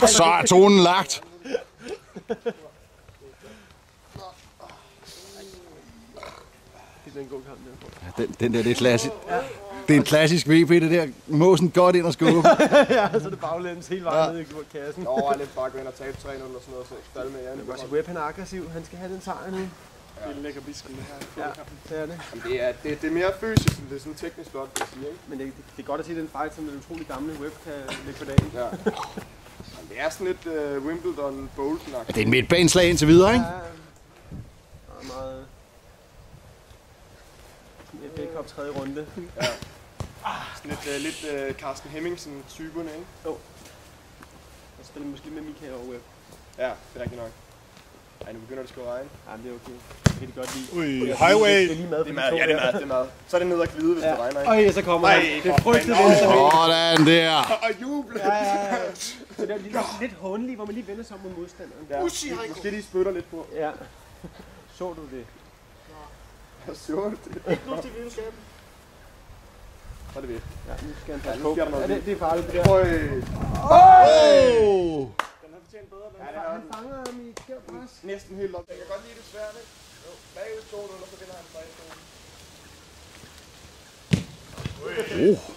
Så er tonen lagt. Den der, det er klassisk. Det er en klassisk VP, det der. Måsen godt ind og skubbe. Ja, så er det baglæns hele vejen ned i kassen. Over lidt bare gå ind og tabe 3-0 og sådan noget, så falde med jer. Det er godt, Webb han er aggressiv. Han skal have den sejr nu. Det er en lækker bisken, det her. Ja, det er det. Jamen, det er mere fysisk, end det er sådan teknisk flot, vil jeg sige, ikke? Men det er godt at se den fight, som den utrolig gamle Webb kan lægge på dagen. Ja. Jamen, det er sådan lidt Wimbledon Bolton-agtigt. Det er en midtbaneslag indtil videre, ikke? Ja, meget... FA Cup 3. runde. Ja. Sådan lidt Carsten Hemmingsen-typerne, ikke? Jo. Jeg spiller måske med Michael og Webb. Ja, det er rigtigt nok. Ej, nu begynder det sgu at regne. Ja, det er okay. Det kan de godt lide. Highway! Det er lige mad for det er mad, ja, det er mad. Så er det ned og glide, hvis det regner, ikke? Øj, så kommer han. Det er frygteligt. Sådan der. Og juble! Ja. Så det er lidt håndelig, hvor man lige vender sig om mod modstanderen. Ja, måske de spytter lidt på. Ja. Så du det? Jeg så det. Ikke nu til videnskaben. Så er det ved. Ja, nu skal han passe på. Ja, det er farligt, det der. Øj! Den har fortjent bedre. Han fanger ham i skævt pres. Næsten helt op. Jeg kan godt lide det svært, ikke? Jo. Bagud 2-0, og så vinder han 3-2.